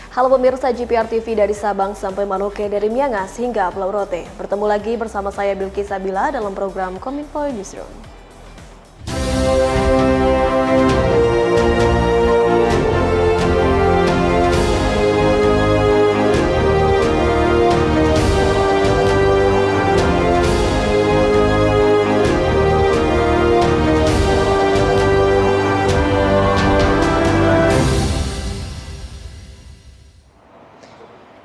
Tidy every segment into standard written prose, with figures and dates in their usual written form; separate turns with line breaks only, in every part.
Halo pemirsa GPR TV dari Sabang sampai Maluku, dari Miangas hingga Pulau Rote. Bertemu lagi bersama saya Bilqis Sabila dalam program Kominfo Newsroom.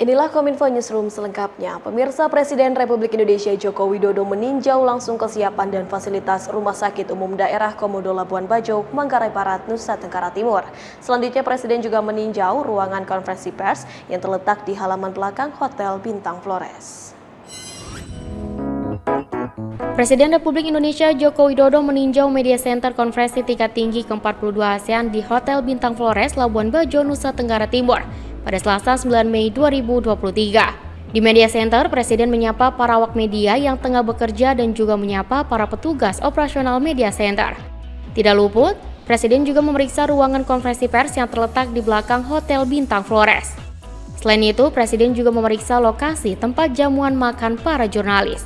Inilah Kominfo Newsroom selengkapnya. Pemirsa, Presiden Republik Indonesia Joko Widodo meninjau langsung kesiapan dan fasilitas Rumah Sakit Umum Daerah Komodo Labuan Bajo, Manggarai Barat, Nusa Tenggara Timur. Selanjutnya, Presiden juga meninjau ruangan konferensi pers yang terletak di halaman belakang Hotel Bintang Flores.
Presiden Republik Indonesia Joko Widodo meninjau media center konferensi tingkat tinggi ke-42 ASEAN di Hotel Bintang Flores, Labuan Bajo, Nusa Tenggara Timur pada Selasa 9 Mei 2023. Di media center, Presiden menyapa para awak media yang tengah bekerja dan juga menyapa para petugas operasional media center. Tidak luput, Presiden juga memeriksa ruangan konferensi pers yang terletak di belakang Hotel Bintang Flores. Selain itu, Presiden juga memeriksa lokasi tempat jamuan makan para jurnalis.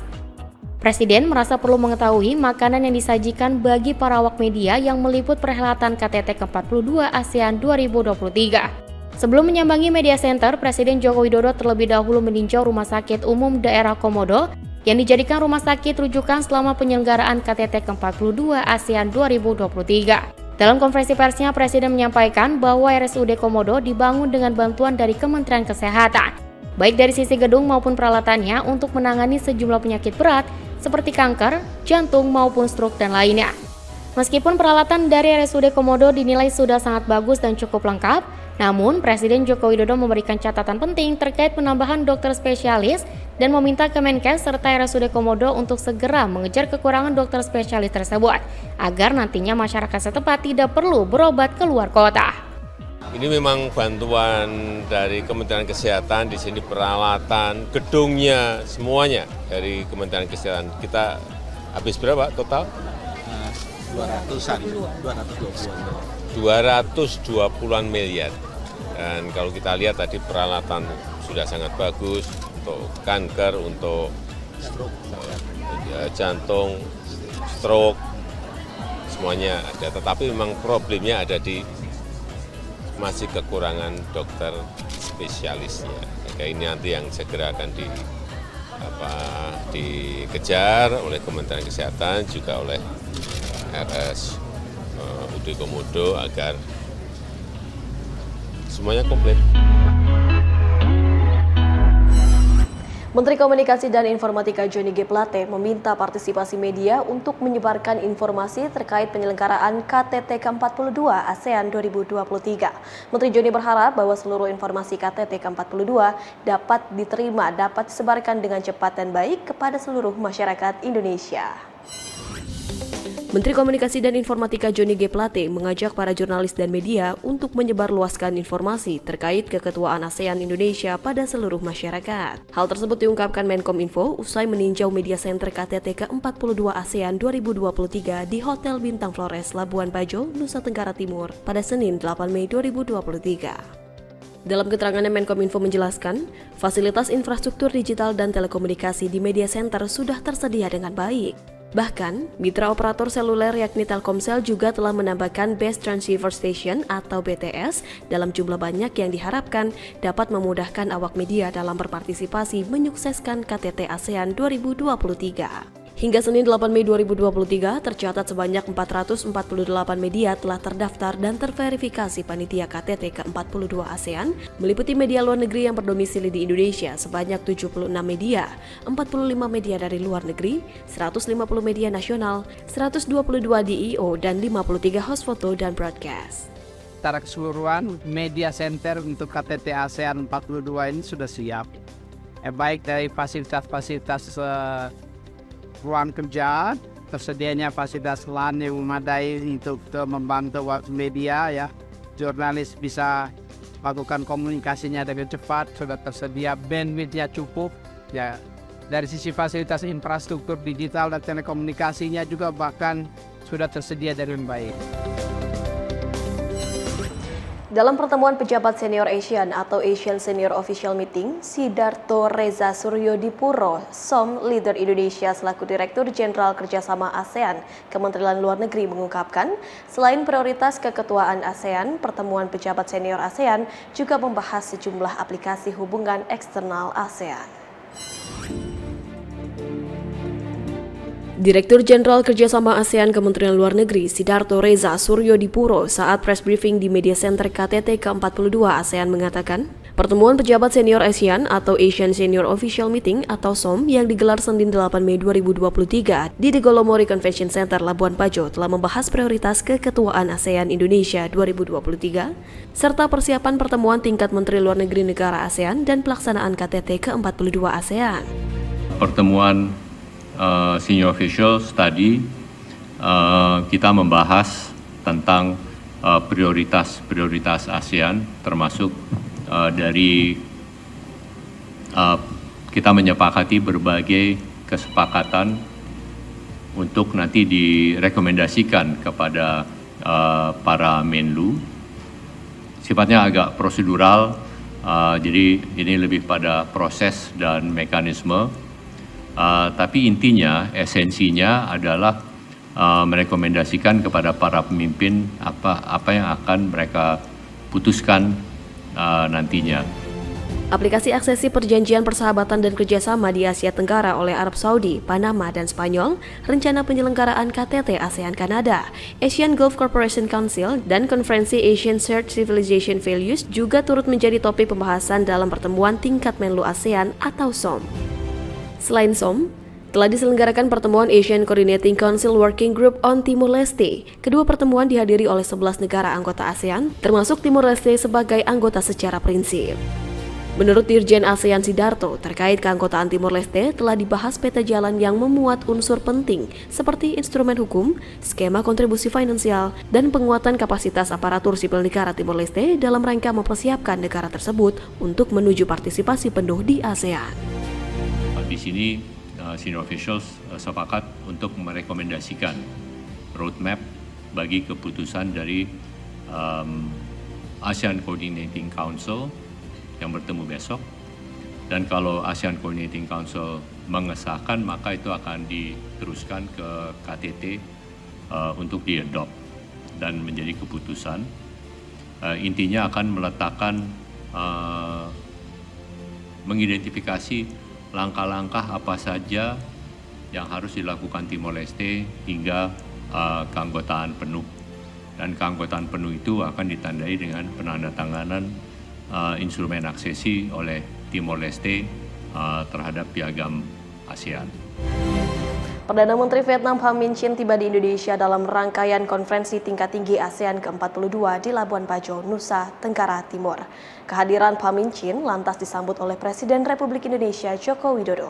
Presiden merasa perlu mengetahui makanan yang disajikan bagi para awak media yang meliput perhelatan KTT ke-42 ASEAN 2023. Sebelum menyambangi media center, Presiden Joko Widodo terlebih dahulu meninjau Rumah Sakit Umum Daerah Komodo yang dijadikan rumah sakit rujukan selama penyelenggaraan KTT ke-42 ASEAN 2023. Dalam konferensi persnya, Presiden menyampaikan bahwa RSUD Komodo dibangun dengan bantuan dari Kementerian Kesehatan, baik dari sisi gedung maupun peralatannya untuk menangani sejumlah penyakit berat seperti kanker, jantung maupun stroke dan lainnya. Meskipun peralatan dari RSUD Komodo dinilai sudah sangat bagus dan cukup lengkap, namun Presiden Joko Widodo memberikan catatan penting terkait penambahan dokter spesialis dan meminta Kemenkes serta RSUD Komodo untuk segera mengejar kekurangan dokter spesialis tersebut agar nantinya masyarakat setempat tidak perlu berobat ke luar kota.
Ini memang bantuan dari Kementerian Kesehatan, di sini peralatan, gedungnya, semuanya dari Kementerian Kesehatan. Kita habis berapa total? 220-an miliar. Dan kalau kita lihat tadi peralatan sudah sangat bagus untuk kanker, untuk jantung, stroke, semuanya ada. Tetapi memang problemnya ada di masih kekurangan dokter spesialisnya. Ini nanti yang segera akan dikejar oleh Kementerian Kesehatan juga oleh RSUD Komodo agar semuanya komplit.
Menteri Komunikasi dan Informatika Johnny G. Plate meminta partisipasi media untuk menyebarkan informasi terkait penyelenggaraan KTT ke-42 ASEAN 2023. Menteri Johnny berharap bahwa seluruh informasi KTT ke-42 dapat diterima, dapat disebarkan dengan cepat dan baik kepada seluruh masyarakat Indonesia. Menteri Komunikasi dan Informatika Johnny G. Plate mengajak para jurnalis dan media untuk menyebarluaskan informasi terkait keketuaan ASEAN Indonesia pada seluruh masyarakat. Hal tersebut diungkapkan Menkominfo usai meninjau media center KTT ke-42 ASEAN 2023 di Hotel Bintang Flores, Labuan Bajo, Nusa Tenggara Timur pada Senin 8 Mei 2023. Dalam keterangannya, Menkominfo menjelaskan, fasilitas infrastruktur digital dan telekomunikasi di media center sudah tersedia dengan baik. Bahkan, mitra operator seluler yakni Telkomsel juga telah menambahkan Base Transceiver Station atau BTS dalam jumlah banyak yang diharapkan dapat memudahkan awak media dalam berpartisipasi menyukseskan KTT ASEAN 2023. Hingga Senin 8 Mei 2023, tercatat sebanyak 448 media telah terdaftar dan terverifikasi panitia KTT ke-42 ASEAN, meliputi media luar negeri yang berdomisili di Indonesia sebanyak 76 media, 45 media dari luar negeri, 150 media nasional, 122 DIO, dan 53 host foto dan broadcast.
Secara keseluruhan, media center untuk KTT ASEAN 42 ini sudah siap. Baik dari fasilitas-fasilitas ruang kerja, tersedianya fasilitas LAN yang memadai untuk membantu media, ya, jurnalis bisa melakukan komunikasinya dengan cepat, sudah tersedia bandwidth-nya cukup, ya. Dari sisi fasilitas infrastruktur digital dan telekomunikasinya juga bahkan sudah tersedia dengan baik.
Dalam pertemuan pejabat senior ASEAN atau Asian Senior Official Meeting, Sidarto Reza Suryodipuro, SOM Leader Indonesia selaku Direktur Jenderal Kerjasama ASEAN, Kementerian Luar Negeri mengungkapkan, selain prioritas keketuaan ASEAN, pertemuan pejabat senior ASEAN juga membahas sejumlah aplikasi hubungan eksternal ASEAN. Direktur Jenderal Kerjasama ASEAN Kementerian Luar Negeri Sidarto Reza Suryodipuro saat press briefing di Media Center KTT ke-42 ASEAN mengatakan, pertemuan pejabat senior ASEAN atau Asian Senior Official Meeting atau SOM yang digelar Senin 8 Mei 2023 di The Golomori Convention Center Labuan Bajo telah membahas prioritas keketuaan ASEAN Indonesia 2023 serta persiapan pertemuan tingkat Menteri Luar Negeri negara ASEAN dan pelaksanaan KTT ke-42 ASEAN.
Pertemuan senior officials tadi kita membahas tentang prioritas ASEAN, termasuk dari kita menyepakati berbagai kesepakatan untuk nanti direkomendasikan kepada para Menlu. Sifatnya agak prosedural, jadi ini lebih pada proses dan mekanisme. Tapi intinya, esensinya adalah merekomendasikan kepada para pemimpin apa yang akan mereka putuskan nantinya.
Aplikasi aksesi perjanjian persahabatan dan kerjasama di Asia Tenggara oleh Arab Saudi, Panama, dan Spanyol, rencana penyelenggaraan KTT ASEAN Kanada, Asian Gulf Cooperation Council, dan konferensi Asian Shared Civilization Values juga turut menjadi topik pembahasan dalam pertemuan tingkat Menlu ASEAN atau SOM. Selain SOM, telah diselenggarakan pertemuan Asian Coordinating Council Working Group on Timor Leste. Kedua pertemuan dihadiri oleh 11 negara anggota ASEAN, termasuk Timor Leste sebagai anggota secara prinsip. Menurut Dirjen ASEAN Sidarto, terkait keanggotaan Timor Leste telah dibahas peta jalan yang memuat unsur penting seperti instrumen hukum, skema kontribusi finansial, dan penguatan kapasitas aparatur sipil negara Timor Leste dalam rangka mempersiapkan negara tersebut untuk menuju partisipasi penuh di ASEAN.
Di sini senior officials sepakat untuk merekomendasikan roadmap bagi keputusan dari ASEAN Coordinating Council yang bertemu besok. Dan kalau ASEAN Coordinating Council mengesahkan, maka itu akan diteruskan ke KTT untuk di-adopt dan menjadi keputusan. Intinya akan meletakkan, mengidentifikasi langkah-langkah apa saja yang harus dilakukan Timor Leste hingga keanggotaan penuh. Dan keanggotaan penuh itu akan ditandai dengan penandatanganan instrumen aksesi oleh Timor Leste terhadap piagam ASEAN.
Perdana Menteri Vietnam Pham Minh Chinh tiba di Indonesia dalam rangkaian konferensi tingkat tinggi ASEAN ke-42 di Labuan Bajo, Nusa Tenggara Timur. Kehadiran Pham Minh Chinh lantas disambut oleh Presiden Republik Indonesia Joko Widodo.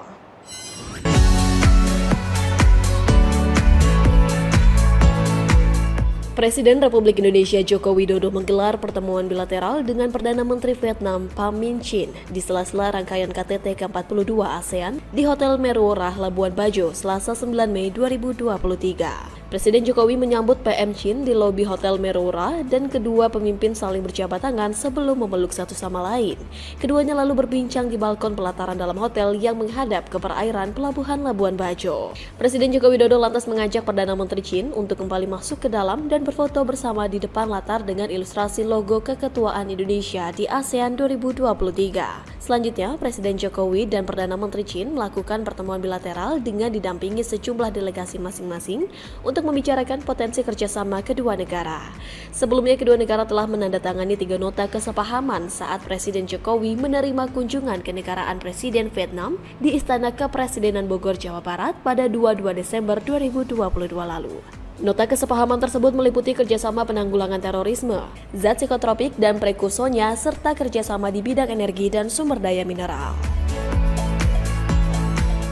Presiden Republik Indonesia Joko Widodo menggelar pertemuan bilateral dengan Perdana Menteri Vietnam Pham Minh Chinh di sela-sela rangkaian KTT ke-42 ASEAN di Hotel Merauke, Labuan Bajo, Selasa 9 Mei 2023. Presiden Jokowi menyambut PM Chinh di lobi Hotel Merauke dan kedua pemimpin saling berjabat tangan sebelum memeluk satu sama lain. Keduanya lalu berbincang di balkon pelataran dalam hotel yang menghadap ke perairan Pelabuhan Labuan Bajo. Presiden Joko Widodo lantas mengajak Perdana Menteri Chinh untuk kembali masuk ke dalam dan berfoto bersama di depan latar dengan ilustrasi logo keketuaan Indonesia di ASEAN 2023. Selanjutnya, Presiden Jokowi dan Perdana Menteri Chinh melakukan pertemuan bilateral dengan didampingi sejumlah delegasi masing-masing untuk membicarakan potensi kerjasama kedua negara. Sebelumnya, kedua negara telah menandatangani 3 nota kesepahaman saat Presiden Jokowi menerima kunjungan kenegaraan Presiden Vietnam di Istana Kepresidenan Bogor, Jawa Barat pada 22 Desember 2022 lalu. Nota kesepahaman tersebut meliputi kerjasama penanggulangan terorisme, zat psikotropik dan prekursornya, serta kerjasama di bidang energi dan sumber daya mineral.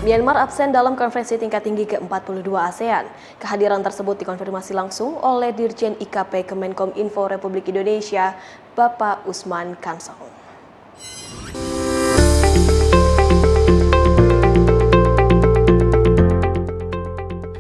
Myanmar absen dalam konferensi tingkat tinggi ke-42 ASEAN. Kehadiran tersebut dikonfirmasi langsung oleh Dirjen IKP Kemenkom Info Republik Indonesia, Bapak Usman Kansong.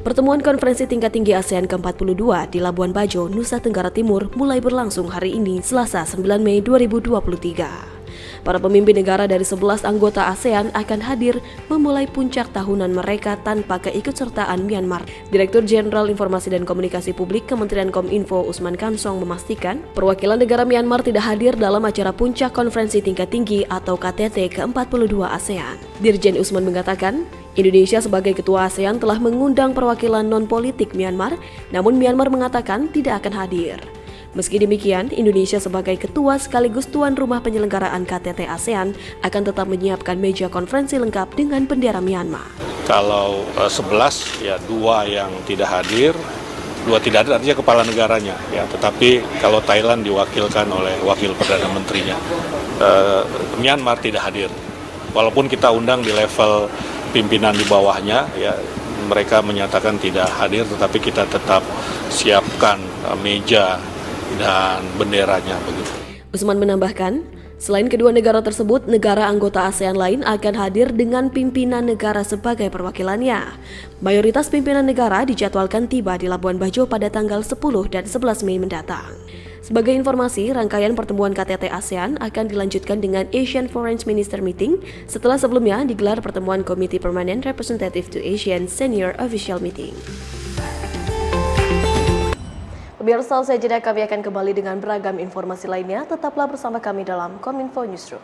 Pertemuan konferensi tingkat tinggi ASEAN ke-42 di Labuan Bajo, Nusa Tenggara Timur mulai berlangsung hari ini, Selasa 9 Mei 2023. Para pemimpin negara dari 11 anggota ASEAN akan hadir memulai puncak tahunan mereka tanpa keikutsertaan Myanmar. Direktur Jenderal Informasi dan Komunikasi Publik Kementerian Kominfo Usman Kansong memastikan perwakilan negara Myanmar tidak hadir dalam acara puncak konferensi tingkat tinggi atau KTT ke-42 ASEAN. Dirjen Usman mengatakan, Indonesia sebagai ketua ASEAN telah mengundang perwakilan non-politik Myanmar, namun Myanmar mengatakan tidak akan hadir. Meski demikian, Indonesia sebagai ketua sekaligus tuan rumah penyelenggaraan KTT ASEAN akan tetap menyiapkan meja konferensi lengkap dengan bendera Myanmar.
Kalau 11, ya 2 yang tidak hadir, 2 tidak hadir artinya kepala negaranya. Ya, tetapi kalau Thailand diwakilkan oleh wakil Perdana Menterinya, Myanmar tidak hadir. Walaupun kita undang di level pimpinan di bawahnya, ya mereka menyatakan tidak hadir, tetapi kita tetap siapkan meja dan benderanya begitu.
Usman menambahkan, selain kedua negara tersebut, negara anggota ASEAN lain akan hadir dengan pimpinan negara sebagai perwakilannya. Mayoritas pimpinan negara dijadwalkan tiba di Labuan Bajo pada tanggal 10 dan 11 Mei mendatang. Sebagai informasi, rangkaian pertemuan KTT ASEAN akan dilanjutkan dengan Asian Foreign Minister Meeting setelah sebelumnya digelar pertemuan Komite Permanent Representative to Asian Senior Official Meeting. Pemirsa, usai jeda kami akan kembali dengan beragam informasi lainnya. Tetaplah bersama kami dalam Kominfo Newsroom.